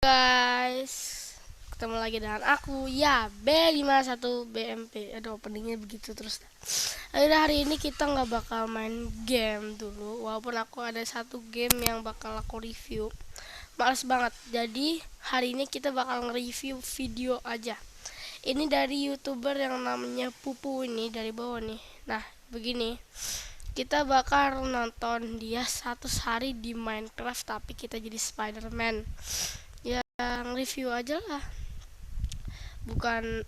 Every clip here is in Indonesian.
Guys, ketemu lagi dengan aku ya B51BMP. Aduh, openingnya begitu terus. Akhirnya hari ini kita nggak bakal main game dulu, walaupun aku ada satu game yang bakal aku review. Males banget, jadi hari ini kita bakal nge-review video aja. Ini dari youtuber yang namanya Pupu, ini dari bawah nih. Nah, begini, kita bakal nonton dia 100 hari di Minecraft, tapi kita jadi Spider-Man. Yang review aja lah, bukan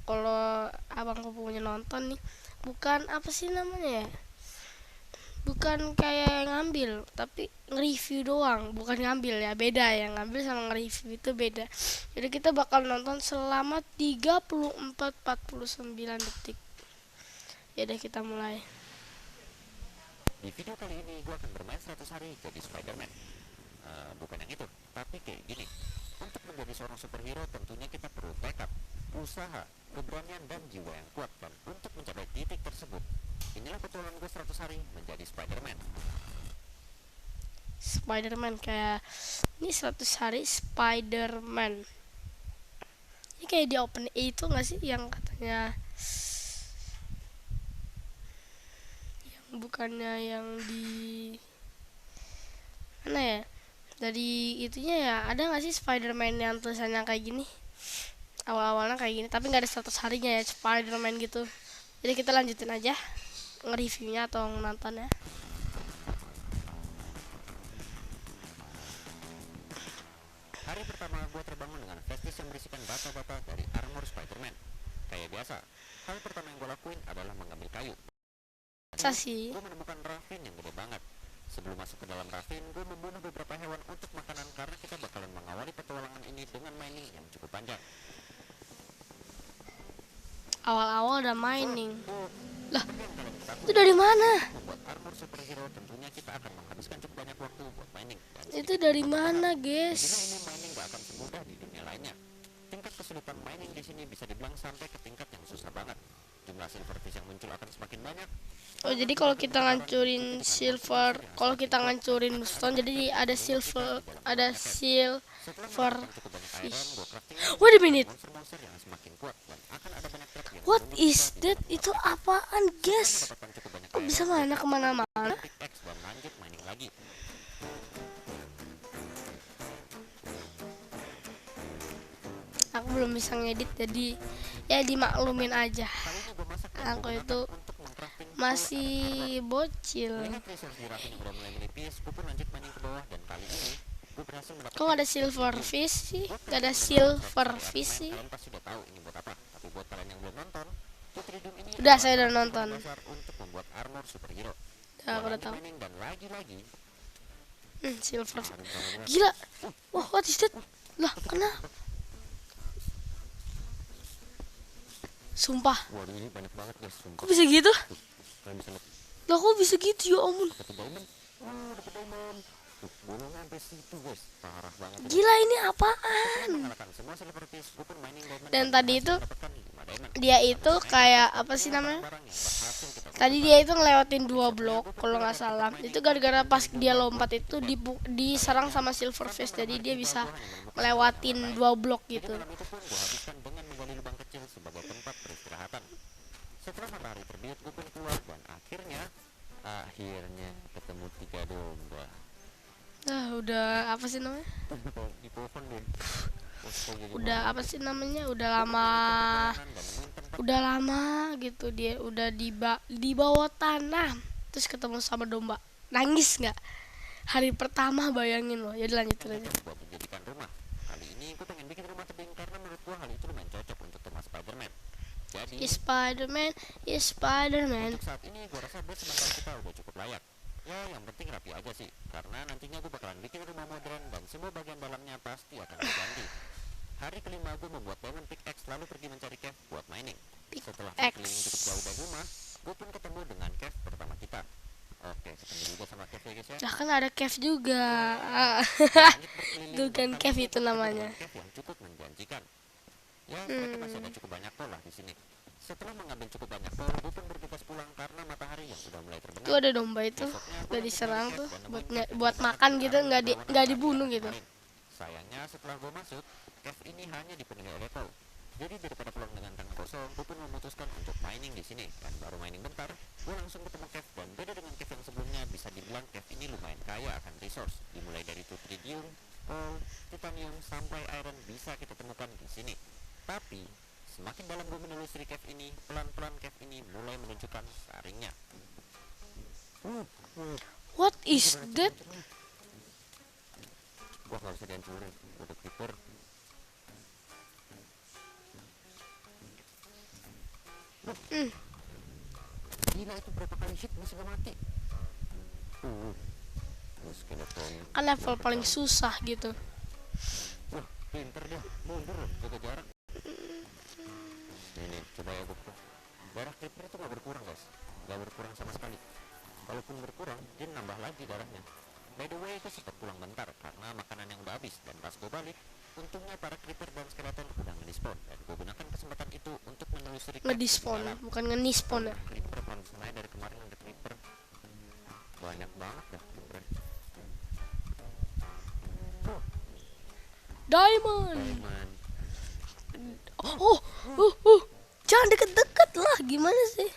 kalau abangku punya nonton nih, bukan apa sih namanya ya, bukan kayak ngambil tapi nge-review doang, bukan ngambil ya, beda ya, ngambil sama nge-review itu beda. Jadi kita bakal nonton selama 34-49 detik. Ya deh, kita mulai. Di video kali ini gue akan bermain 100 hari jadi Spider-Man. Bukan yang itu, tapi kayak gini. Untuk menjadi seorang superhero tentunya kita perlu tekad, usaha, keberanian dan jiwa yang kuat. Dan untuk mencapai titik tersebut, inilah petualangan gue 100 hari menjadi Spider-Man. Spider-Man kayak ini 100 hari Spider-Man. Ini kayak di open itu nggak sih, yang katanya bukannya yang di mana ya, dari itunya ya, ada nggak sih Spider-Man yang tulisannya kayak gini, awal-awalnya kayak gini tapi nggak ada 100 harinya ya, Spider-Man gitu. Jadi kita lanjutin aja nge-reviewnya atau nontonnya. Hari pertama gue terbangun dengan vestis yang berisikan bata-bata dari armor Spider-Man. Kayak biasa, hal pertama yang gue lakuin adalah mengambil kayu. Masa sih? Gue menemukan ravin yang gede banget. Sebelum masuk ke dalam ravin, gue membunuh beberapa hewan untuk makanan karena kita bakalan mengawali petualangan ini dengan mining yang cukup panjang. Awal-awal udah mining. Lah, itu dari mana? Membuat armor superhero tentunya kita akan menghabiskan cukup banyak waktu buat mining. Itu dari mana, guys? Tentunya ini mining gak akan semudah di dunia lainnya. Tingkat kesulitan mining di sini bisa dibilang sampai ke tingkat yang susah banget. Jumlah silverfish yang muncul akan semakin banyak. Oh, jadi kalau kita ngancurin silver, kalau kita ngancurin stone, jadi ada silver fish. Wait a minute. Monster-monster yang semakin kuat dan akan ada banyak trap yang What is that? Itu apaan, guys? mendapatkan cukup banyak Kok bisa mana kemana-mana? pickaxe dan lanjut mining lagi. Aku belum bisa ngedit, jadi ya dimaklumin aja. Kali ini gue masak dan Aku itu untuk mengcrafting masih bocil. melihat resource di ravin yang udah mulai menipis. Gue pun lanjut mining ke bawah dan kali ini gue berhasil Kok mendapatkan nggak ada silverfish sih? Nggak ada silverfish sih. kalian pasti udah tahu ini buat apa, tapi buat kalian yang belum nonton, Putridum ini Udah, adalah saya udah bahan nonton. dasar untuk membuat armor superhero. Ya, aku udah Lanjut tahu. mining dan lagi-lagi Silver. Gila. Wah, what is that? Lah, kenapa? Sumpah. waduh ini banyak banget guys, Kok bisa gitu? kalian bisa lihat Lah, kok bisa gitu, ya ampun. dapet diamond. Dapet diamond. Gunung sampai situ guys, parah banget. Gila, ini apaan? Mengalahkan semua silverfish, gue pun mining diamond Dan tadi itu dapatkan 5 diamond. dia itu kayak apa sih namanya? Barang yang berhasil kita Tadi dia itu ngelewatin 2 blok kalau nggak salah. Itu gara-gara pas dia lompat itu diserang sama silverfish, jadi dia bisa melewatin 2 blok gitu. dalam itu pun gue habiskan dengan menggali lubang kecil sebagai tempat peristirahatan. Setelah matahari terbit, gue pun keluar dan akhirnya ketemu 3 domba. Udah apa sih namanya? Di pohon deh. Udah apa sih namanya? Udah lama gitu dia udah di bawah tanah. Terus ketemu sama domba. Nangis nggak? Hari pertama, bayangin loh. Ya lanjutin aja. Buat menjadikan rumah. Kali ini gue pengen bikin rumah tebing karena menurut gue hal itu lumayan cocok untuk tema Spider-Man. Jadi Spider-Man. untuk saat ini gue rasa bed sementara kita udah cukup layak. Ya yang penting rapi aja sih, karena nantinya gue bakalan bikin rumah modern dan semua bagian dalamnya pasti akan diganti. Hari kelima gue membuat diamond pickaxe lalu pergi mencari cave buat mining. Setelah berkeliling cukup jauh dari rumah, gue pun ketemu dengan cave pertama kita. Oke, ketemu juga sama cave ya guys ya. Lah, kan ada cave juga. Lanjut berkeliling, Itu kan bahkan cave gue itu ketemu namanya. dengan cave yang cukup menjanjikan. Ya, ternyata masih ada cukup banyak tol lah di sini. Setelah mengambil cukup banyak tol, gue pun bergegas pulang karena matahari yang sudah mulai terbenam. Itu ada domba itu, udah diserang tuh buat makan gitu, nggak dibunuh gitu. Sayangnya setelah gue masuk, cave ini hanya dipenuhi oleh coal. Jadi daripada pulang dengan tangan kosong, gue pun memutuskan untuk mining di sini. Dan baru mining bentar, gue langsung ketemu cave. Dan beda dengan cave yang sebelumnya, bisa dibilang cave ini lumayan kaya akan resource. Dimulai dari tritium, coal, titanium, sampai iron bisa kita temukan di sini. Tapi semakin dalam gue menelusuri cave ini, pelan-pelan cave ini mulai menunjukkan saringnya. What is that? Gua gak bisa dihancurin, udah creeper. Gila, itu berapa kali hit masih gak mati. Skeleton. Kan level paling susah gitu. Wah, pinter dia, mundur jaga jarak. Nih, coba ya gue. Darah creeper itu gak berkurang guys, gak berkurang sama sekali. Kalaupun berkurang, dia nambah lagi darahnya. By the way, gue sempat pulang bentar karena makanan yang udah habis. Dan pas gue balik, untungnya para creeper dan skeleton udah nge-despawn. Dan gue gunakan kesempatan itu untuk menelusuri Ngedispawn, bukan ngenispawn ya. creeper pantesan dari kemarin ada creeper. Banyak banget dah creeper. Diamond. Diamond. Jangan deket-deket lah, gimana sih?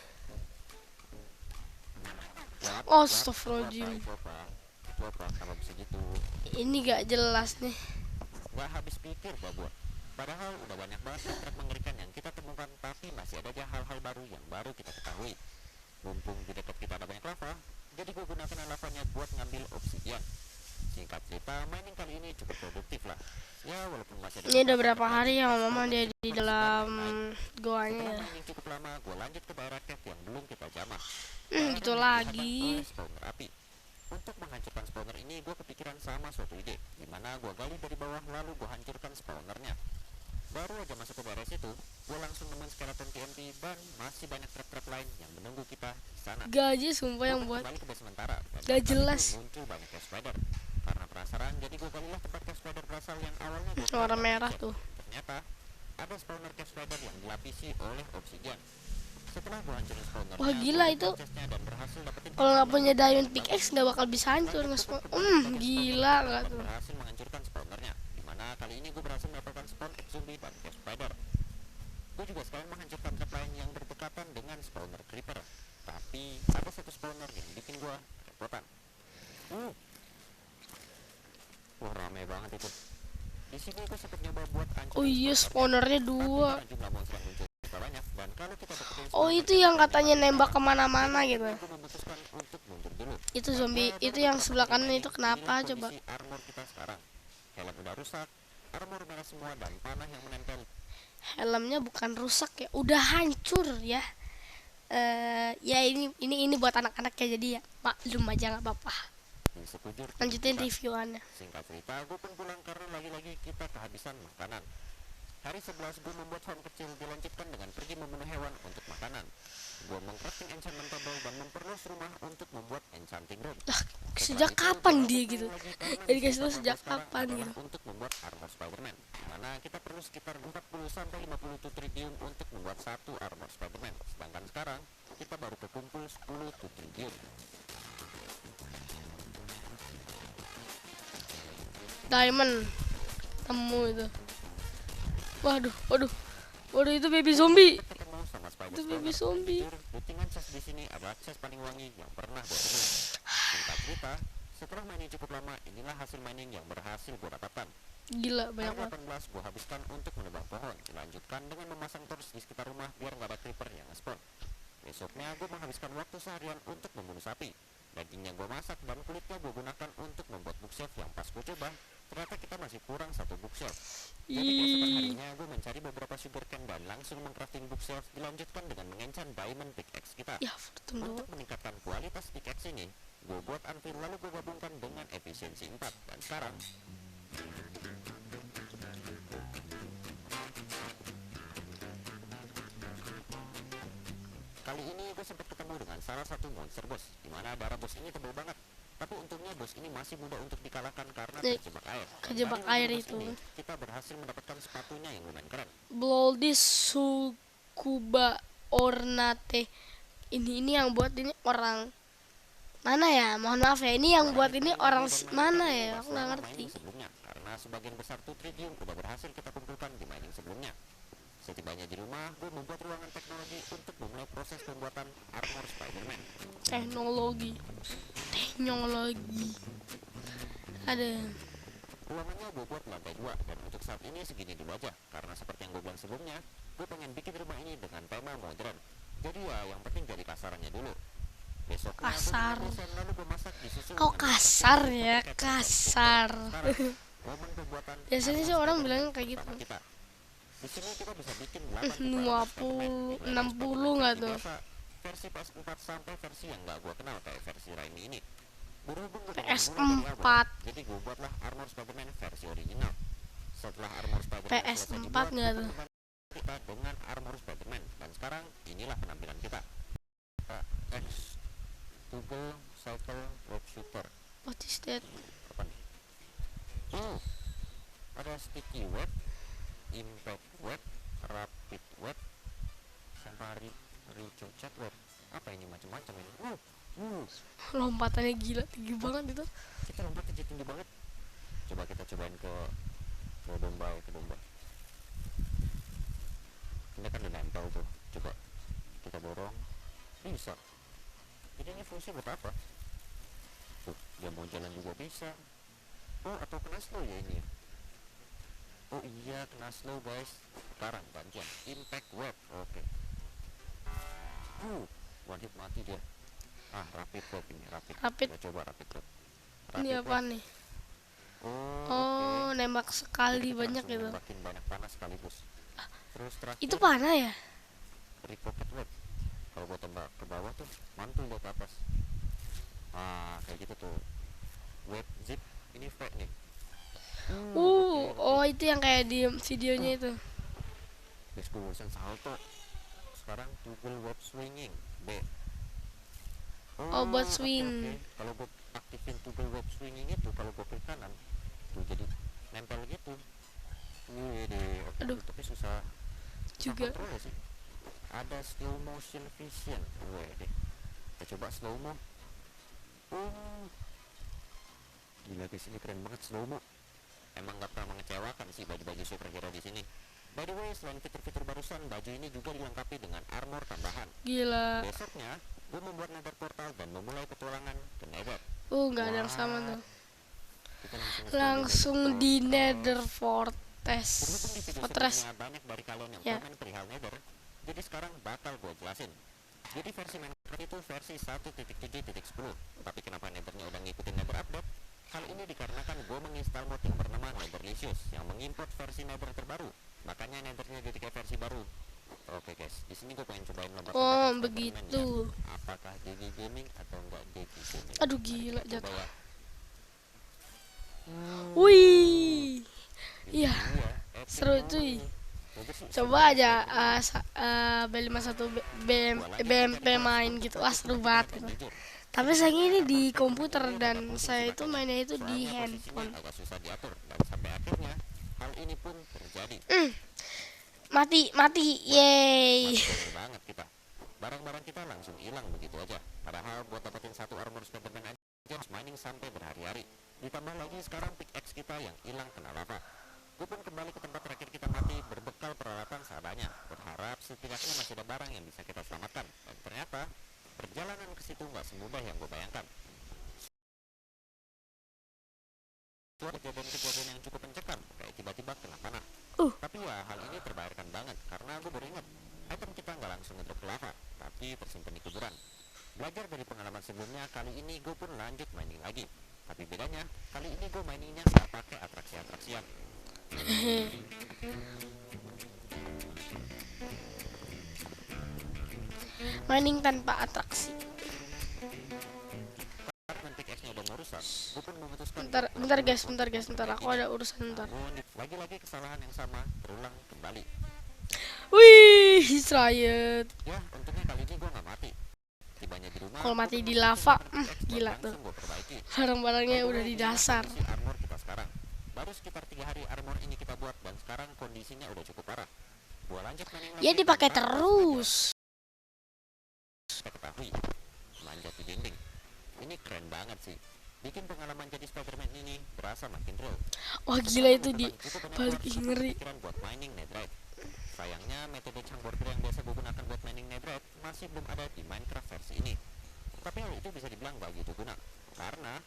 Astagfirullahaladzim. Itu apa? Kenapa bisa gitu? Ini gak jelas nih. Gak habis pikir gua. Padahal udah banyak banget potret mengerikan yang kita temukan, tapi masih ada aja hal-hal baru yang baru kita ketahui. Mumpung di dekat kita ada banyak lava, jadi gue gunakan lavanya buat ngambil obsidian. Singkat cerita, mining kali ini cukup produktif lah. Ya walaupun masih ada. Ini udah berapa hari ya mama dia di dalam goanya ya. Setelah mining cukup lama, gue lanjut ke daerah cave yang belum kita jamah. Gitu lagi. Spawner api. Untuk menghancurkan spawner ini, gue kepikiran sama suatu ide, dimana gue gali dari bawah lalu gue hancurkan spawnernya. Baru aja masuk ke daerah situ, gue langsung nemuin skeleton TNT dan masih banyak trap-trap lain yang menunggu kita di sana. Gaji sumpah yang buat. Kembali ke base sementara. Dan Gak di jelas. situ muncul banyak cave spider. Karena penasaran, jadi gue galilah tempat cave spider berasal yang awalnya gue Warna merah tuh. Ternyata ada spawner cave spider yang dilapisi oleh obsidian. Setelah gue hancurin spawnernya, Wah gila gua itu. chestnya dan berhasil dapetin Kalau nggak punya diamond pickaxe nggak bakal bisa hancur nge-spawn. Gila nggak tuh. berhasil menghancurkan spawnernya. Dimana kali ini gue berhasil mendapatkan spawn egg zombie dan cave spider. Gue juga sekalian menghancurkan trap lain yang berdekatan dengan spawner creeper. Tapi ada satu spawner yang bikin gue kerepotan. Wah rame banget itu. Di sini gue sempat nyoba buat hancurin Oh iya spawnernya dua. tapi jumlah monster yang muncul juga banyak. Dan kalau kita dapetin Oh itu yang katanya nembak kemana-mana gitu. gue memutuskan untuk mundur dulu. Itu zombie itu yang sebelah kanan itu kenapa Inilah coba? kondisi armor kita sekarang. Helm udah rusak, armor merah semua dan panah yang menempel. Helmnya bukan rusak ya, udah hancur ya. Ya ini buat anak-anak ya, jadi ya maklum aja nggak apa-apa. Di sekujur tubuh Lanjutin kita. reviewannya. Singkat cerita, gue pun pulang karena lagi-lagi kita kehabisan makanan. Hari 11 gue membuat farm kecil, dilanjutkan dengan pergi membunuh hewan untuk makanan. Gue mengcrafting enchantment table dan memperluas rumah untuk membuat enchanting room. Lah Setelah sejak itu, kapan gue dia langsung gitu? lagi karena Jadi misi guys itu utama sejak gue sekarang kapan adalah gitu? untuk membuat armor Spiderman, dimana kita perlu sekitar 40 sampai 50 tritium untuk membuat satu armor Spiderman. Sedangkan sekarang kita baru kekumpul 10 tritium. Diamond temu itu. Waduh itu baby zombie. Kita ketemu sama Spider Itu baby Spawner. zombie. Jujur, lootingan chest di sini adalah chest paling wangi yang pernah gue temui. Singkat cerita, setelah mining cukup lama, inilah hasil mining yang berhasil gue dapatkan. Gila banyak Hari banget. 18 gue habiskan untuk menebang pohon, dilanjutkan dengan memasang torch di sekitar rumah biar nggak ada creeper yang nge-spawn. Besoknya gue menghabiskan waktu seharian untuk membunuh sapi. Dagingnya gue masak dan kulitnya gue gunakan untuk membuat bookshelf yang pas gue coba, ternyata kita masih kurang satu bookshelf. Jadi keesokan harinya gue mencari beberapa sugarcane dan langsung mengcrafting bookshelf, dilanjutkan dengan mengenchant diamond pickaxe kita. Ya tunggu. Untuk meningkatkan kualitas pickaxe ini, gue buat anvil lalu gue gabungkan dengan efisiensi 4. Dan sekarang kali ini gue sempat ketemu dengan salah satu monster boss, dimana darah bos ini tebal banget. Tapi untungnya bos ini masih mudah untuk dikalahkan karena terjebak air. Dan Kejebak dari air bos itu. ini, kita berhasil mendapatkan sepatunya yang lumayan keren. Bloldis Sukuba Ornate. Ini yang buat ini orang mana ya? Mohon maaf ya. Ini yang buat ini orang mana ya? Aku nggak ngerti. Sebelumnya, karena karena sebagian besar Tritium udah berhasil kita kumpulkan di mining sebelumnya. Setibanya di rumah, gue membuat ruangan teknologi untuk memulai proses pembuatan armor Spider-Man. Teknologi. Ada. Ruangannya gue buat lantai 2 dan untuk saat ini segini dulu aja, karena seperti yang gue bilang sebelumnya, gue pengen bikin rumah ini dengan tema modern. Jadi ya yang penting jadi kasarannya dulu. Besoknya Kasar. lalu gue masak disusul Kok dengan kasar paket ya, paket kasar. Sekarang, momen pembuatan Biasanya sih armor orang Spider-Man bilang kayak gitu. pertama kita. Di sini kita bisa bikin 8 tipe 20, armor Spider-Man, 60 nggak tuh? biasa, versi PS4 sampai versi yang nggak gue kenal kayak versi Raimi ini. Berhubung gue PS4. jadi gue buatlah armor Spider-Man versi original. Setelah armor Spider-Man selesai PS4 dibuat, nggak tuh? kita dengan armor Spider-Man, dan sekarang inilah penampilan kita. X Google Cycle Web Shooter. What is that? Apa nih? Ada sticky web, impact web, rapid web, sama recharge web. Apa ini, macam-macam ini? Lompatannya gila, tinggi banget itu. Kita lompatnya tinggi banget. Coba kita cobain ke domba. Ini kan udah nempel tuh. Coba kita dorong, bisa. Jadi ini fungsi buat apa? Tuh, dia mau jalan juga bisa. Atau kena slow ya ini ya? Oh iya, kena slow guys. Sekarang bantuan impact web. Oke. One hit mati dia. Rapid web ini, rapid. Rapid. Kita coba rapid web. Ini apa nih? Oke. Nembak sekali Kita banyak langsung itu. nembakin banyak panah sekaligus. Terus terakhir Itu panah ya? pocket web. Kalau gua tembak ke bawah tuh mantul dia ke atas. Kayak gitu tuh. Web zip ini fake nih. Oh itu yang kayak di videonya itu. Discussion salto. Sekarang toggle web swinging B. Buat swing. Oke. Kalau gue aktifin toggle web swinging itu, kalau gue klik kanan tuh jadi nempel gitu. Aduh. Tapi susah Juga. kontrol ya sih. Ada slow motion vision. Kita coba slow mo. Gila guys, ini keren banget slow mo. Emang gak pernah mengecewakan sih baju-baju superhero di sini. By the way, selain fitur-fitur barusan, baju ini juga dilengkapi dengan armor tambahan. Gila. Besoknya, gue membuat nether portal dan memulai petualangan ke nether. Nggak ada yang sama tuh. Kita Langsung di Nether Berhubung di Fortress. video Fortress. sebelumnya banyak dari kalian yang Ya. komen perihal nether, jadi sekarang bakal gue jelasin. Jadi versi Minecraft itu versi 1.7.10. Tapi kenapa nethernya udah ngikutin nether update? Hal ini dikarenakan gue menginstal mod yang bernama Netherlicious yang mengimport versi nether terbaru. Makanya nethernya jadi kayak versi baru. Oke guys, di sini gue pengen cobain lompat. Begitu. Apakah GG Gaming atau enggak GG Gaming? Aduh gila Coba jatuh. ya. Wih. Iya. Epic Seru banget cuy. nih. Bagus sih, Coba aja B51 BMP main gitu. Seru banget itu. jujur. Tapi sayangnya ini di komputer dan saya itu mainnya itu di Soalnya handphone. posisinya agak susah diatur dan sampai akhirnya hal ini pun terjadi. Mati, yeay. Bener banget kita. Barang-barang kita langsung hilang begitu aja. Padahal buat dapetin satu armor Spider-Man aja harus mining sampai berhari-hari. Ditambah lagi sekarang pickaxe kita yang hilang kena lava. Gue pun kembali ke tempat terakhir kita mati berbekal peralatan seadanya. Berharap setidaknya masih ada barang yang bisa kita selamatkan. Dan ternyata perjalanan ke situ nggak semudah yang gue bayangkan. Suatu kejadian-kejadian yang cukup mencekam, kayak tiba-tiba kena panah. Tapi ya hal ini terbayarkan banget karena gue baru ingat item kita nggak langsung ngedrop ke lava, tapi tersimpan di kuburan. Belajar dari pengalaman sebelumnya, kali ini gue pun lanjut mining lagi. Tapi bedanya, kali ini gue miningnya nggak pakai atraksi-atraksian. Mining tanpa atraksi. Karena pickaxe-nya udah mau rusak, gue pun memutuskan Bentar guys, aku ada urusan bentar. namun lagi-lagi kesalahan yang sama terulang kembali. Wih, Riot. Ya, untungnya kali ini gue nggak mati. Tibanya di rumah, Kalau gua mati pun di memutuskan lava, pickaxe buat gila langsung tuh. gua perbaiki. Barang-barangnya By the udah way, di inilah dasar. kondisi armor kita sekarang. Baru sekitar 3 hari armor ini kita buat dan sekarang kondisinya udah cukup parah. Gua lanjut mining lagi Ya dipakai tanpa terus. kita ketahui manjat di dinding. Ini keren banget sih. bikin pengalaman jadi Spider-Man ini berasa makin real. Wah gila itu di balik ngeri. Pikiran buat mining netherite. Sayangnya metode changborder yang biasa gue gunakan buat mining netherite masih belum ada di Minecraft versi ini. Tapi hal itu bisa dibilang begitu guna karena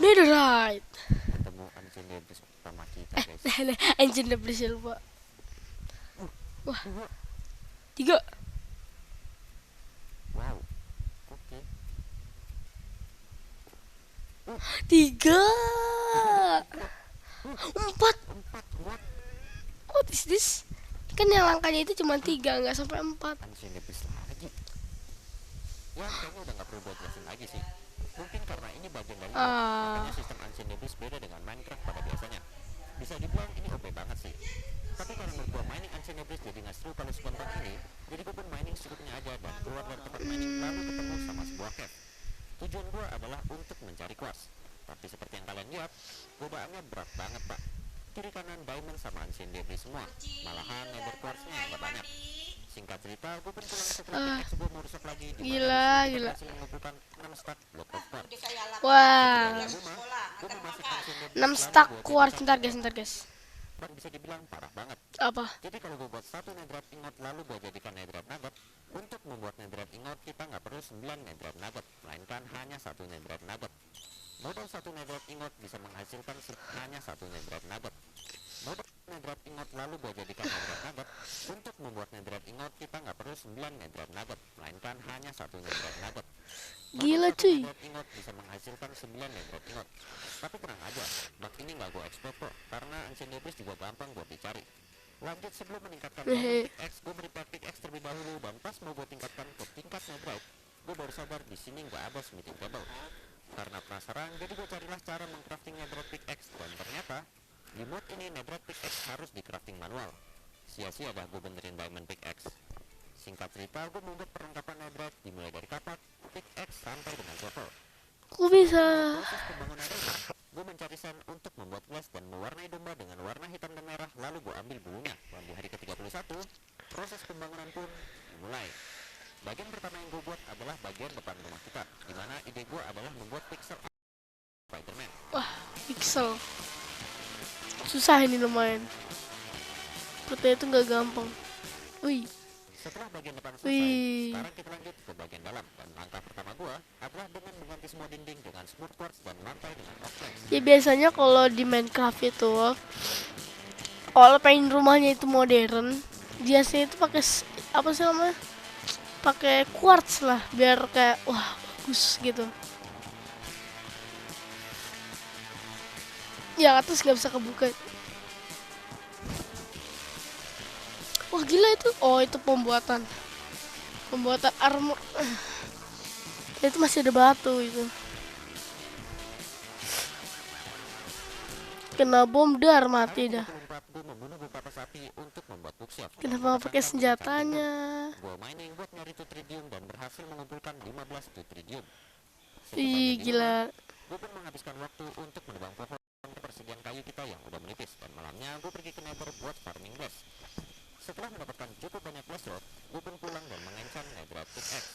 Netherite. ketemu Ancient Debris pertama kita guys. Engine double silver. Wah 3. Wow, oke. 3. 4. 4 what? What is this? Kan yang langkahnya itu cuma 3, nggak sampai 4. Ancient Debris lagi. Ya kayaknya udah nggak perlu gue jelasin lagi sih. Mungkin karena ini bagian dari makanya sistem Ancient Debris beda dengan Minecraft pada biasanya. Bisa dibilang ini OP banget sih. Tapi kalau menurut gue mining Ancient Debris jadi nggak seru kalau sebentar ini. Jadi gue pun mining secukupnya aja dan keluar dari tempat mining lalu ketemu sama sebuah cave. Tujuan gue adalah untuk mencari quartz. Tapi seperti yang kalian lihat, gobaannya berat banget pak. Kiri kanan diamond sama Ancient Debris semua. Malahan nether quartznya nggak banyak. Singkat cerita, gue pun pulang setelah pickaxe gue mau rusak lagi. Gila. Mengumpulkan 6 stack block of quartz. Wah. Gue memasuk Ancient Debris 6 stack quartz. Ntar guys. dan bisa dibilang parah banget. Apa? Jadi kalau gue buat 1 netherite ingot lalu gue jadikan netherite nugget, untuk membuat netherite ingot kita nggak perlu 9 netherite nugget, melainkan hanya 1 netherite nugget. Modal 1 netherite ingot bisa menghasilkan hanya 1 netherite nugget. Modal netherite ingot lalu gue jadikan netherite nugget, untuk membuat netherite ingot kita nggak perlu 9 netherite nugget, melainkan hanya 1 netherite nugget. Gila cuy. Netherite ingot bisa menghasilkan 9 netherite ingot. Tapi tenang aja, bug ini nggak gue ekspor kok, karena Ancient Debris juga gampang buat dicari. Lanjut, sebelum meningkatkan pickaxe, gue repair pickaxe terlebih dahulu, dan pas mau gue tingkatkan ke tingkat netherite, gue baru sadar di sini nggak ada smithing table. Karena penasaran, jadi gue carilah cara mengcrafting netherite pickaxe, dan ternyata di mod ini netherite pickaxe harus di crafting manual. Sia-sia dah gue benerin diamond pickaxe. Singkat cerita, gue membuat perlengkapan netherite dimulai dari kapak, pickaxe sampai dengan shovel. Kok bisa? Proses pembangunan rumah, gue mencari sand untuk membuat glass dan mewarnai domba dengan warna hitam dan merah, lalu gue ambil bulunya. Dan di hari ke-31, proses pembangunan pun dimulai. Bagian pertama yang gue buat adalah bagian depan rumah kita, dimana ide gue adalah membuat pixel Spider-Man. Wah, pixel. Susah ini lumayan. Sepertinya itu nggak gampang. Wih. Setelah bagian depan selesai, sekarang kita lanjut ke bagian dalam. Dan langkah pertama gua adalah dengan mengganti semua dinding dengan smooth quartz dan lantai dengan oak planks. Ya biasanya kalau di Minecraft itu, kalau pengen rumahnya itu modern, biasanya itu pakai apa sih namanya? Pakai quartz lah, biar kayak wah bagus gitu. Ya atas nggak bisa kebuka. Wah gila itu. Oh itu pembuatan armor. Itu masih ada batu itu. Kena bom dar mati dah. Kenapa pakai senjatanya? Gua mining buat nyari tutridium dan berhasil mengumpulkan 15 tutridium. Ih gila. Gue pun menghabiskan waktu untuk menebang pohon persediaan kayu kita yang udah menipis, dan malamnya gue pergi ke nether buat farming glass. Setelah mendapatkan cukup banyak glass rod, gue pun pulang dan mengencam netherite pickaxe.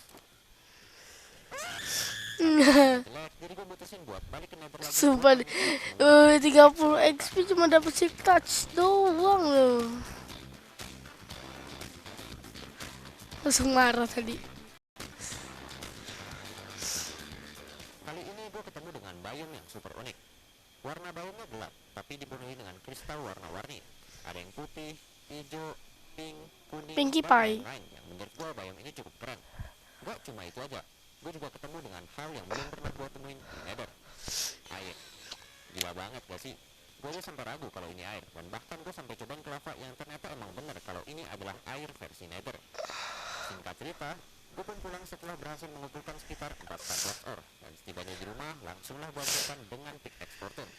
Jadi gue mutusin buat balik ke nether lagi. Sumpah 30 XP cuma dapet shift touch doang loh. Langsung marah tadi. Kali ini gue ketemu dengan biome yang super unik. Warna biome gelap, tapi dipenuhi dengan kristal warna-warni. Ada yang putih, hijau, pink, kuning, Pinkie dan Pie. lain-lain. Yang menurut gue biome ini cukup keren. Gak cuma itu aja, gue juga ketemu dengan hal yang belum pernah gue temuin di nether. Air. Gila banget gak sih? Gue aja sampai ragu kalau ini air, dan bahkan gue sampai cobain ke lava yang ternyata emang bener kalau ini adalah air versi nether. Singkat cerita, gue pun pulang setelah berhasil mengumpulkan sekitar 4 stack ore, dan setibanya di rumah langsunglah gue lanjutkan dengan pickaxe fortune.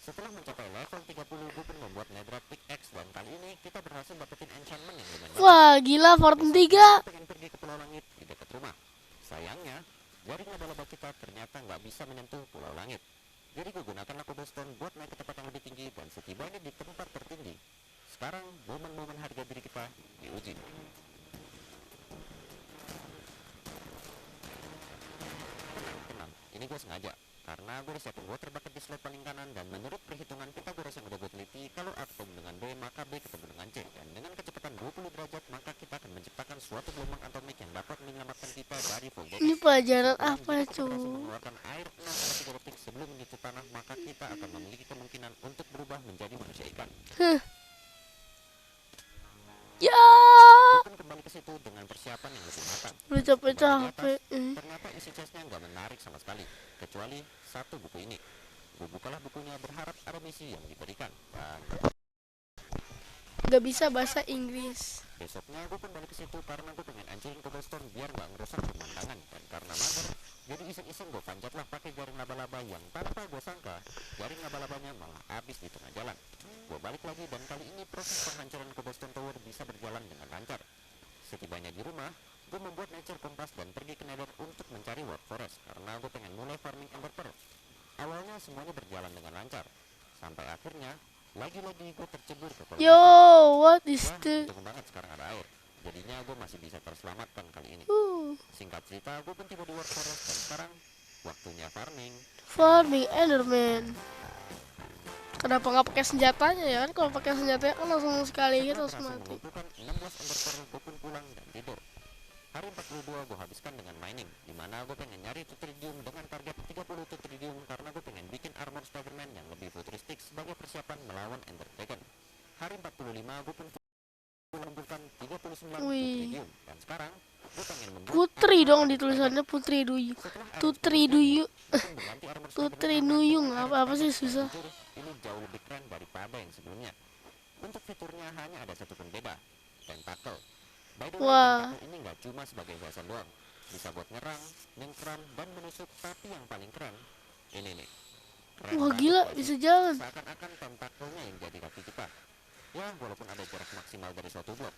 Setelah mencapai level 30, gue pun membuat netherite pickaxe, dan kali ini kita berhasil dapetin enchantment yang lumayan bagus. Wah gila Fortune 3. Gue pengen pergi ke pulau langit di dekat rumah. Sayangnya, jaring laba-laba kita ternyata nggak bisa menyentuh pulau langit. Jadi gue gunakanlah cobblestone buat naik ke tempat yang lebih tinggi, dan setibanya di tempat tertinggi, sekarang momen-momen harga diri kita diuji. ini gue sengaja karena gue udah siapin water bucket di slot paling kanan, dan menurut perhitungan Pythagoras yang udah gue teliti, kalau A ketemu dengan B maka B ketemu dengan C, dan dengan kecepatan 20 derajat maka kita akan menciptakan suatu gelombang atomik yang dapat menyelamatkan kita dari Ini volcano. pelajaran Dan apa jika kita berhasil cuy? mengeluarkan air 0,3 detik sebelum menyentuh tanah, maka kita akan memiliki kemungkinan untuk berubah menjadi manusia ikan. Huh. Ya, Bukan kembali ke situ dengan persiapan yang lebih matang. udah Di atas, capek-capek. ternyata isi chestnya nggak menarik sama sekali, kecuali satu buku ini. Gue bukalah bukunya berharap ada misi yang diberikan, dan Gak bisa bahasa Inggris. besoknya gue pun balik ke situ karena gue pengen ancurin cobblestone biar nggak ngerusak pemandangan, dan karena mager, jadi iseng-iseng gue panjat lah pakai jaring laba-laba yang tanpa gue sangka jaring laba-labanya malah habis di tengah jalan. Gue balik lagi dan kali ini proses penghancuran cobblestone tower bisa berjalan dengan lancar. Setibanya di rumah, gue membuat nature compass dan pergi ke nether untuk mencari warp forest karena gue pengen mulai farming ember pearl. Awalnya semuanya berjalan dengan lancar, sampai akhirnya lagi-lagi gue tercebur ke kolam Yo, ikan. what is Wah, the? untung banget sekarang ada air, jadinya gue masih bisa terselamatkan kali ini. Singkat cerita, gue pun tiba di warp forest dan sekarang waktunya farming. Farming Enderman. Kenapa nggak pakai senjatanya ya? Kan kalau pakai senjatanya kan langsung sekali gitu Setelah langsung berhasil mati. mengumpulkan 16 ember pearl, gue pun pulang dan tidur. Hari 42 gue habiskan dengan mining, dimana gue pengen nyari tutridium dengan target 30 tutridium karena gue pengen bikin armor Spiderman yang lebih futuristik sebagai persiapan melawan Ender Dragon. Hari 45 gue pun mengumpulkan 39 Wih, tutridium, dan sekarang gue pengen membuat Putri armor dong Ender Dragon. ditulisannya Putri Duyung. Setelah Iron Putri Spider jadi, Duyung. gue pun mengganti armor Putri Spiderman lama Duyung dengan Iron apa Spider, sih dan susah? jujur ini jauh lebih keren daripada yang sebelumnya. Untuk fiturnya hanya ada satu pun beda, tentacle. By the way, Wah, tentacle ini nggak cuma sebagai hiasan doang, bisa buat nyerang, nyengkram, dan menusuk. Tapi yang paling keren, ini nih, keren wah banget gila gak sih? bisa jalan. Seakan-akan tentakelnya yang jadi kaki kita. Ya, walaupun ada jarak maksimal dari suatu blok.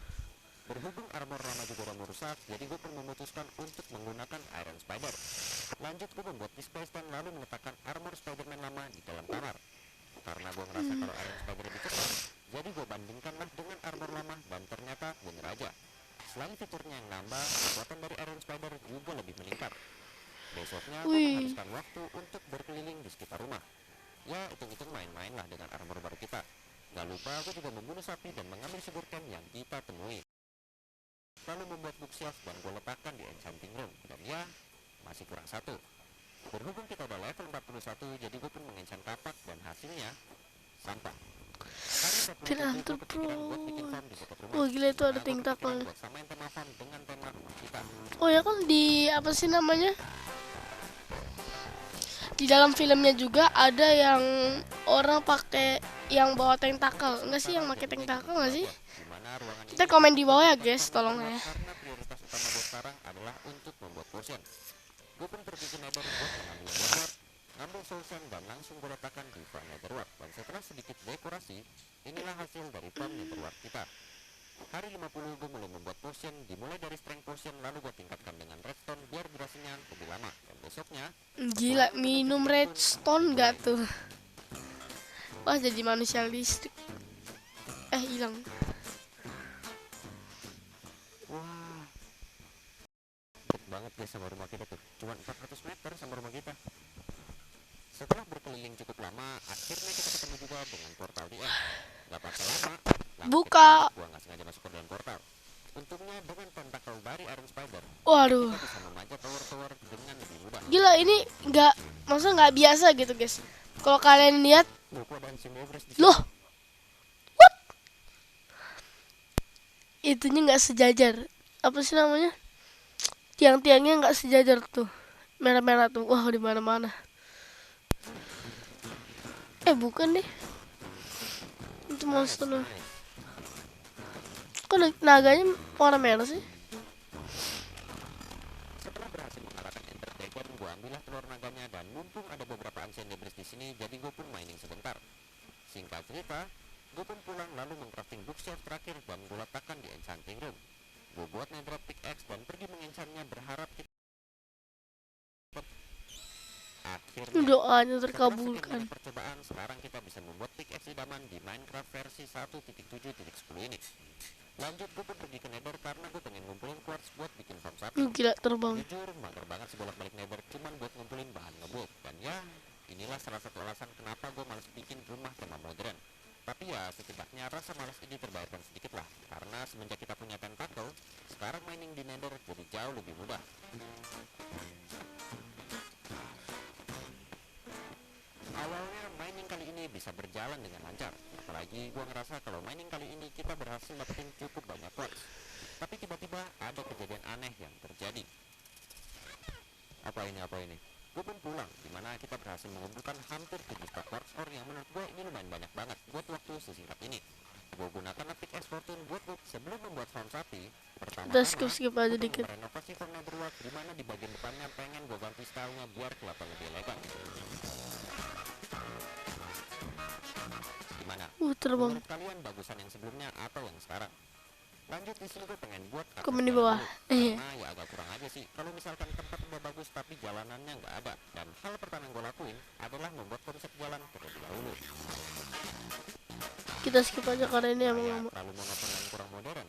Berhubung armor lama juga udah merusak, jadi gue pun memutuskan untuk menggunakan Iron Spider. Lanjut, gue membuat display stand lalu meletakkan armor Spiderman lama di dalam kamar. Karena gue ngerasa kalau Iron Spider lebih cepat, jadi gue bandingkanlah dengan armor lama, dan ternyata bener aja. Selain fiturnya yang nambah, kekuatan dari Iron Spider juga lebih meningkat. Besoknya gue Wih, menghabiskan waktu untuk berkeliling di sekitar rumah. Ya, hitung-hitung main-main lah dengan armor baru kita. Gak lupa gue juga membunuh sapi dan mengambil sugar cane yang kita temui. Lalu membuat bookshelf dan gue letakkan di enchanting room. Dan ya, masih kurang satu. Berhubung kita udah level 41, jadi gue pun mengenchant kapak dan hasilnya sampah. Hari 41 Pinantur gue kepikiran buat bikin bro. farm di dekat rumah. Wah gila itu ada Nah, gue kepikiran tentakel. buat samain tema farm dengan tema rumah kita. Oh ya kan di apa sih namanya? Di dalam filmnya juga ada yang orang pakai yang bawa tentakel. Enggak sih yang pakai tentakel enggak sih? Dimana ruangan Kita ini komen di bawah ya tempat guys, farm tolong yang ya. gelap karena prioritas utama gue sekarang adalah untuk membuat potion. Gue pun pergi ke nether buat mengambil netherwort, ngambil soul sand, dan langsung gue letakkan di farm netherwort. Dan setelah sedikit dekorasi, inilah hasil dari farm netherwort kita. Hari 50 gue mulai membuat potion, dimulai dari strength potion, lalu gue tingkatkan dengan redstone biar durasinya lebih lama. Dan besoknya Gila minum redstone gak tuh? Wah jadi manusia listrik. Hilang. wah, deket banget guys sama rumah kita tuh, cuma 400 meter sama rumah kita. Setelah berkeliling cukup lama, akhirnya kita ketemu juga dengan portal di end. Gak pakai lama, Buka. gua nggak sengaja masuk ke dalam portal. Untungnya dengan tentakel dari Iron Spider, Waduh. kita bisa memanjat tower-tower dengan lebih mudah. Gila ini nggak, masa nggak biasa gitu guys. Kalau kalian lihat, Gua dan si Everest di loh, what? Itunya nggak sejajar. Apa sih namanya? Tiang-tiangnya nggak sejajar tuh. Merah-merah tuh. Wah di mana-mana. Bukan deh. Itu monster loh. Kok naganya warna merah sih? Setelah berhasil mengalahkan Ender Dragon, gua ambillah telur naganya, dan mumpung ada beberapa ancient debris di sini, jadi gua pun mining sebentar. Singkat cerita, gua pun pulang lalu mengcrafting bookshelf terakhir dan gua letakkan di enchanting room. Gua buat netherite pickaxe dan pergi mengenchantnya berharap kita akhirnya. Doanya Setelah sekian terkabulkan. banyak percobaan, sekarang kita bisa membuat pickaxe idaman di Minecraft versi 1.7.10 ini. Lanjut gue pun pergi ke Nether karena gue pengen ngumpulin quartz buat bikin farm sapi. Gila terbang. Jujur mager banget sih bolak-balik Nether cuman buat ngumpulin bahan ngebuild. Dan ya inilah salah satu alasan kenapa gue males bikin rumah tema modern. Tapi ya setidaknya rasa malas ini terbayarkan sedikit lah. Karena semenjak kita punya tentacle, sekarang mining di Nether jadi jauh lebih mudah. Awalnya mining kali ini bisa berjalan dengan lancar. Apalagi gue ngerasa kalau mining kali ini kita berhasil dapetin cukup banyak quartz. Tapi tiba-tiba ada kejadian aneh yang terjadi. Apa ini? Gue pun pulang, dimana kita berhasil mengumpulkan hampir 7 stack quartz ore yang menurut gue ini lumayan banyak banget buat waktu sesingkat ini. Gue gunakan pickaxe fortune buat sebelum membuat farm sapi. Kita skip aja dikit. Renovasi farm netherworld, dimana di bagian depannya pengen gue ganti stylenya biar kelihatan lebih elegan. Gimana? Terbang. Menurut kalian bagusan yang sebelumnya atau yang sekarang? Lanjut di sini gue pengen buat Komen di bawah. karena ya agak kurang aja sih kalau misalkan tempat udah bagus tapi jalanannya nggak ada. Dan hal pertama yang gue lakuin adalah membuat konsep jalan terlebih dahulu. Kita skip aja karena ini emang Kayak lama. terlalu monoton dan kurang modern.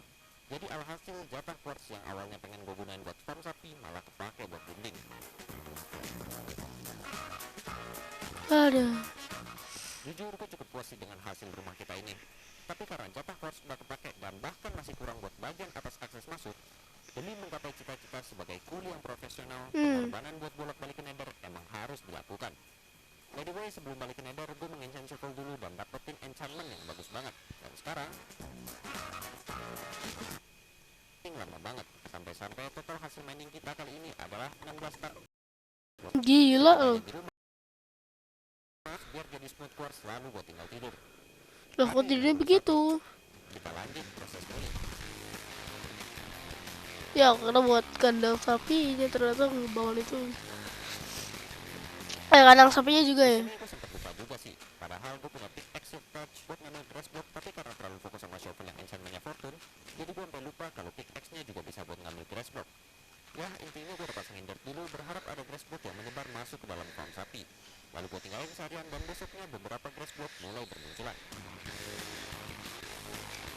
Jadi alhasil jatah quartz yang awalnya pengen gue gunain buat farm sapi malah kepake buat dinding. Aduh. Jujur gue cukup puas sih dengan hasil rumah kita ini. Tapi karena jatah quartz udah kepake dan bahkan masih kurang buat bagian atas akses masuk, demi menggapai cita-cita sebagai kuli yang profesional, pengorbanan buat bolak-balik ke Nether emang harus dilakukan. By the way, sebelum balik ke Nether, gue mengenchant shovel dulu dan dapetin enchantment yang bagus banget. Dan sekarang ini lama banget, sampai total hasil mining kita kali ini adalah 16 stack. Gila loh. Di rumah, biar jadi smooth quartz lalu gue tinggal tidur. Loh kok tidurnya begitu? Kita lanjut proses kulit. Ya karena buat kandang sapinya ternyata ngebangun itu. Kandang sapinya juga ya. Ini gue sempat lupa juga sih. Padahal gue punya pickaxe silk touch buat ngambil grass block, tapi karena terlalu fokus sama shovel yang enchantmentnya fortune, jadi gue sampai lupa kalau pickaxe-nya juga bisa buat ngambil grass block. Ya intinya gue udah pasangin dirt dulu berharap ada grass block yang menyebar masuk ke dalam farm sapi. Lalu gue tinggalin seharian dan besoknya beberapa grass block mulai bermunculan.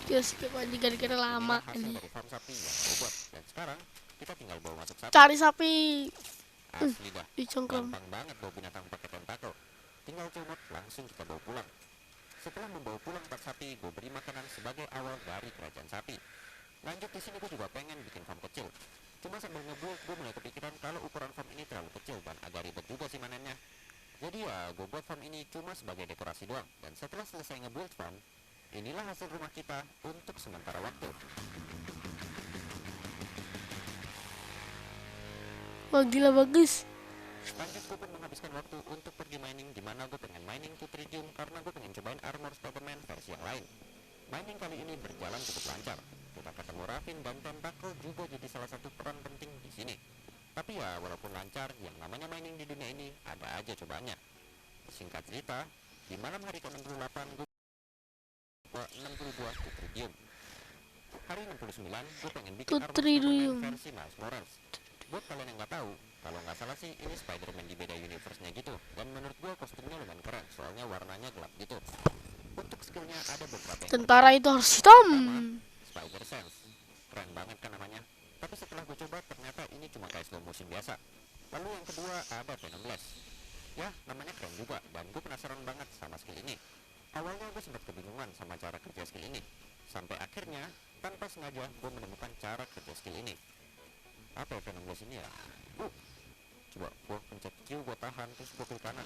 Kita skip aja gara-gara lama Hasil ini. dari farm sapi yang gue buat. Dan sekarang kita tinggal bawa masuk sapi. Cari sapi. Asli dah, Dicengkram. gampang banget bawa binatang pakai tentakel. Tinggal comot langsung kita bawa pulang. Setelah membawa pulang 4 sapi, gue beri makanan sebagai awal dari kerajaan sapi. Lanjut di sini gue juga pengen bikin farm kecil. Cuma sambil ngebuild gue mulai kepikiran kalau ukuran farm ini terlalu kecil dan agak ribet juga sih manennya. Jadi ya gue buat farm ini cuma sebagai dekorasi doang. Dan setelah selesai ngebuild farm, inilah hasil rumah kita untuk sementara waktu. Wah gila bagus. Lanjut gue pun menghabiskan waktu untuk pergi mining, dimana gue pengen mining to Tridium karena gue pengen cobain armor Spiderman versi yang lain. Mining kali ini berjalan cukup lancar. Kita ketemu Raven dan Tentacle juga jadi salah satu peran penting di sini. Tapi ya walaupun lancar, yang namanya mining di dunia ini ada aja cobaannya. Singkat cerita, di malam hari ke-68 gue 62 to Tridium. Hari 69 gue pengen bikin armor Tridium Spiderman versi Miles Morales. Buat kalian yang nggak tahu, kalau nggak salah sih ini Spider-Man di beda universe-nya gitu. Dan menurut gue kostumnya lumayan keren, soalnya warnanya gelap gitu. Untuk skillnya ada beberapa yang tentara itu harus hitam. Spider Sense, keren banget kan namanya. Tapi setelah gue coba ternyata ini cuma kayak slow motion biasa. Lalu yang kedua ada Venom Blast. Ya namanya keren juga dan gue penasaran banget sama skill ini. Awalnya gue sempat kebingungan sama cara kerja skill ini. Sampai akhirnya tanpa sengaja gue menemukan cara kerja skill ini. Apa ya Venom Blast ini ya? Coba gue pencet Q, gue tahan, terus gue klik kanan.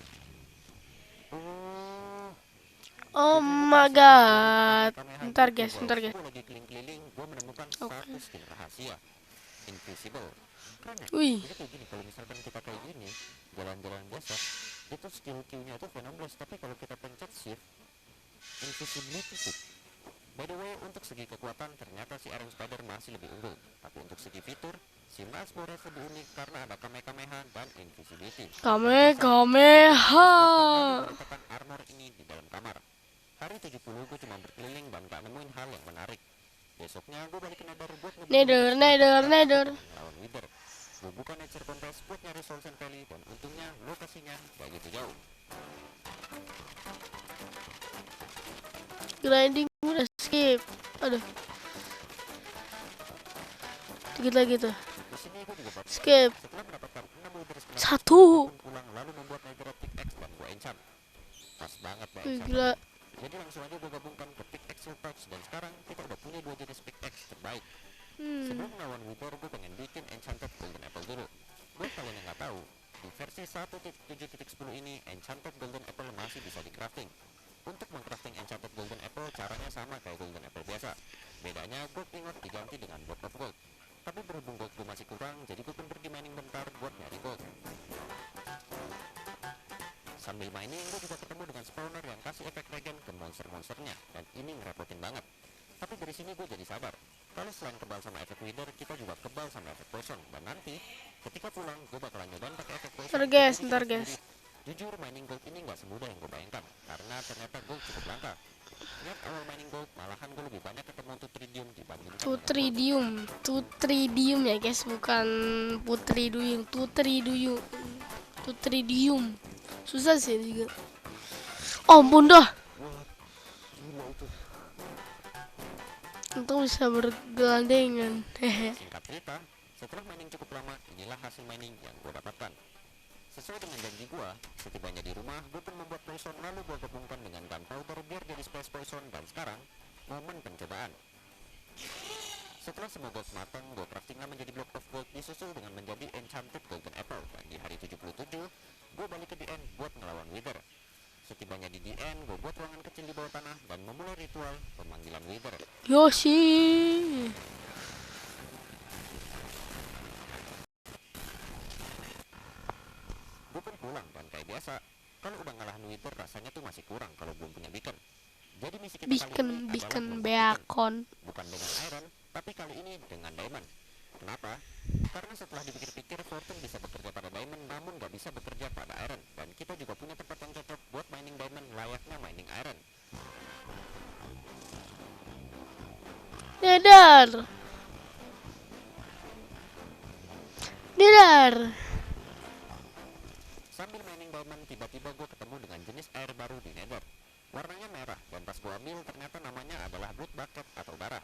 Oh my god. Bentar guys. Gue lagi keliling-keliling, gue menemukan satu skill rahasia, Invisible. Keren ya? Wih. Jadi kayak gini, kalau misalkan kita kayak gini, jalan-jalan biasa, itu skill Q-nya itu Venom Blast, tapi kalau kita pencet Shift, Invisibility tuh. By the way, untuk segi kekuatan ternyata si Iron Spider masih lebih unggul. Tapi untuk segi fitur, si Miles Morales lebih unik karena ada Kamehameha dan Invisibility. Kamehameha. Meletakkan armor ini di dalam kamar. Hari 70 gue cuma berkeliling dan gak nemuin hal yang menarik. Besoknya gue balik ke Nether buat Nether. lawan Wither. Gue buka nature contest buat nyari Soul Sand Valley dan untungnya lokasinya gak gitu jauh. Grinding udah skip. Aduh. Sedikit lagi tuh. Di sini gue juga bakal Skip. setelah mendapatkan 6 wither skill Satu. pulang lalu membuat netherite pickaxe dan gue enchant. Pas banget Wih, enchant. gila. Jadi langsung aja gue gabungkan ke pickaxe silk dan sekarang kita udah punya 2 jenis pickaxe terbaik. Sebelum melawan wither gue pengen bikin enchanted golden apple dulu. Buat kalian yang nggak tahu, di versi 1.7.10 ini enchanted golden apple masih bisa di crafting. Untuk mengcrafting enchanted golden apple caranya sama kayak golden apple biasa. Bedanya gold ingot diganti dengan block of gold. Tapi berhubung gold gue masih kurang, jadi gue pun pergi mining bentar buat nyari gold. Sambil mining gue juga ketemu dengan spawner yang kasih efek regen ke monster-monsternya, dan ini ngerepotin banget. Tapi dari sini gue jadi sadar, kalau selain kebal sama efek wither, kita juga kebal sama efek poison. Dan nanti ketika pulang gue bakalan nyobain pakai efek poison. Ntar guys. Jujur mining gold ini nggak semudah yang gue bayangkan, karena ternyata gold cukup langka. Lihat awal mining gold, malahan gue lebih banyak ketemu tutridium dibandingkan Tutridium ya guys, bukan putri duyung. Tutridium. Susah sih juga. Oh, ampun dah. Wah, gila itu. Untung bisa bergandengan. Hehe. Singkat cerita, setelah mining cukup lama, inilah hasil mining yang gue dapatkan. Sesuai dengan janji gue, setibanya di rumah, gue pun membuat poison lalu gue gabungkan dengan gunpowder biar jadi space poison. Dan sekarang, momen pencobaan. Setelah semua gold matang, gue craftingnya menjadi block of gold disusul dengan menjadi enchanted golden apple. Dan di hari 77, gue balik ke DN buat ngelawan wither. Setibanya di DN, gue buat ruangan kecil di bawah tanah dan memulai ritual pemanggilan wither. Yoshi. Gue pun pulang dan kayak biasa, kalau udah ngalahin wither rasanya tuh masih kurang kalau belum punya beacon. Jadi misi kita kali ini adalah Beacon membuat beacon. bukan dengan iron, tapi kali ini dengan diamond. Kenapa? Karena setelah dipikir-pikir, Fortune bisa bekerja pada diamond namun gak bisa bekerja pada iron. Dan kita juga punya tempat yang cocok buat mining diamond layaknya mining iron. Nether. Sambil mining diamond, tiba-tiba gue ketemu dengan jenis air baru di Nether. Warnanya merah, dan pas gue ambil ternyata namanya adalah blood bucket atau darah.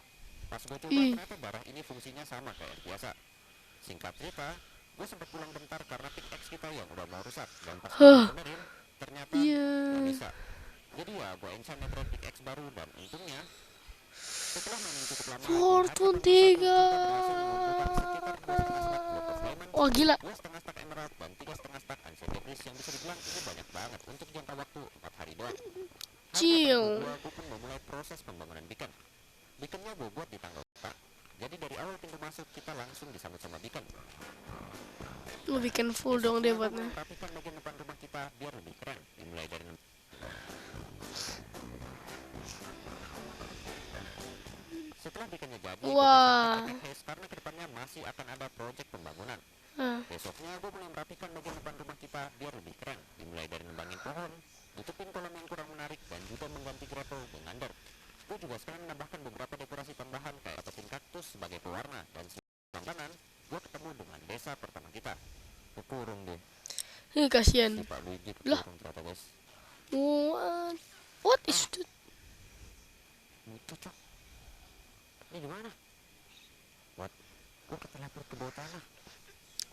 Pas gue coba ternyata darah ini fungsinya sama kayak air biasa. Singkat cerita, gue sempat pulang bentar karena pickaxe kita yang udah mau rusak. Dan pas gue benerin, ternyata gak bisa. Jadi ya gue enchant netherite pickaxe baru dan untungnya setelah mining cukup lama, Fortune 3. berhasil mengumpulkan sekitar 2,5 stack block of diamond, Wah, gila. 2,5 stack emerald, dan 3,5 stack ancient debris yang bisa dibilang ini banyak banget untuk jangka waktu 4 hari doang. Cium. Gue pun memulai proses pembangunan beacon. Beaconnya gue buat di tangga utara. Jadi dari awal pintu masuk kita langsung disambut sama beacon. Lu bikin full dong dia buatnya. Rapikan bagian depan rumah kita biar lebih keren. Dimulai dari setelah beaconnya jadi, Wah. karena kedepannya masih akan ada proyek pembangunan. Besoknya gue mulai merapikan bagian depan rumah kita biar lebih keren. Dimulai dari nembangin pohon, tutupin kolam yang kurang menarik, dan juga mengganti gravel dengan dirt. Gue juga sekarang menambahkan beberapa dekorasi tambahan kayak dapetin kaktus sebagai pewarna. Dan sebelah kanan, gue ketemu dengan desa pertama kita. Kekurung deh. Kasihan. Si Pak Luigi kekurung ternyata guys. What is that? Itu cok. Ini gimana? What? Gue keteleport ke bawah tanah.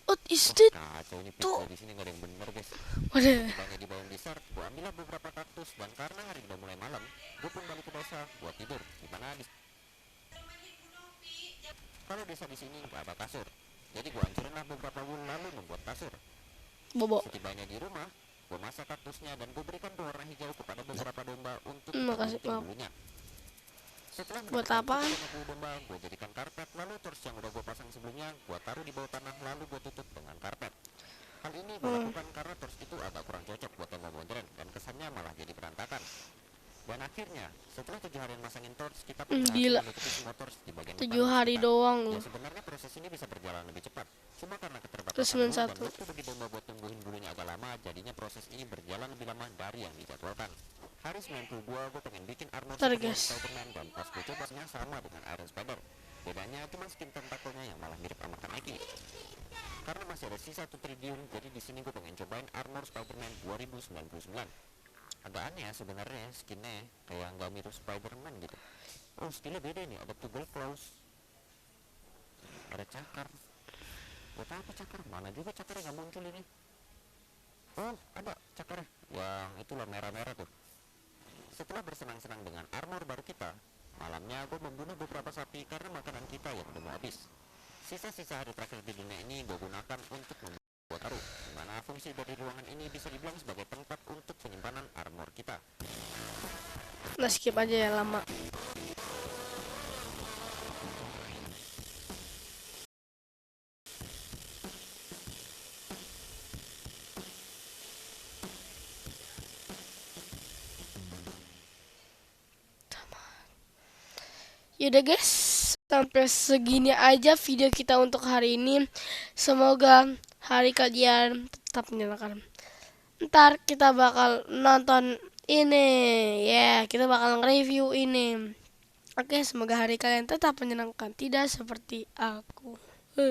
What is that? Kacau ini pizza di sini nggak ada yang bener guys. Waduh. Banyak di bawah dessert, gue ambillah beberapa kaktus dan karena hari udah mulai malam, gue pun balik ke desa buat tidur. Dimana di kalau desa di sini nggak ada kasur, jadi gue hancurinlah beberapa wool lalu membuat kasur. Bobo. Setibanya di rumah, gue masak kaktusnya dan gue berikan berwarna hijau kepada beberapa domba untuk Makasih, membanting Bob. bulunya. Setelah Buat mendapatkan apaan? cukup bulu domba, gue jadikan karpet, lalu terus yang udah gue pasang sebelumnya, gue taruh di bawah tanah lalu gue tutup dengan karpet. Hal ini gue lakukan karena torch itu agak kurang cocok buat tembok modern dan kesannya malah jadi berantakan. Dan akhirnya, setelah 7 harian masangin torch, kita pun berhasil Gila. menutupi semua torch di bagian 7 depan hari kita. doang Ya loh. sebenarnya proses ini bisa berjalan lebih cepat. Cuma karena keterbatasan Terus bulu 91. dan waktu bagi domba buat tumbuhin bulunya agak lama, jadinya proses ini berjalan lebih lama dari yang dijadwalkan. Hari 92 gue pengen bikin armor Ntar, seperti guys. Spider-Man dan pas gue coba sama dengan Iron Spider. Bedanya cuma skin tentakelnya yang malah mirip sama Kaneki. Karena masih ada sisa Tutridium, jadi di sini gue pengen cobain armor Spider-Man 2099. Agak aneh ya sebenarnya skinnya, kayak nggak mirip Spider-Man gitu. Oh skillnya beda nih, ada 2 gold claws. Ada cakar. Buat apa cakar? Mana juga cakarnya nggak muncul ini. Oh, ada cakarnya. Yang itulah merah-merah tuh. Setelah bersenang-senang dengan armor baru kita, malamnya gue membunuh beberapa sapi karena makanan kita yang udah mau habis. Sisa-sisa hari terakhir di dunia ini gue gunakan untuk membuat taruh, di mana fungsi dari ruangan ini bisa dibilang sebagai tempat untuk penyimpanan armor kita. Nah, skip aja ya lama. Yaudah guys, sampai segini aja video kita untuk hari ini. Semoga hari kalian tetap menyenangkan. Ntar kita bakal nonton ini, ya, kita bakal nge-review ini. Oke, semoga hari kalian tetap menyenangkan, tidak seperti aku.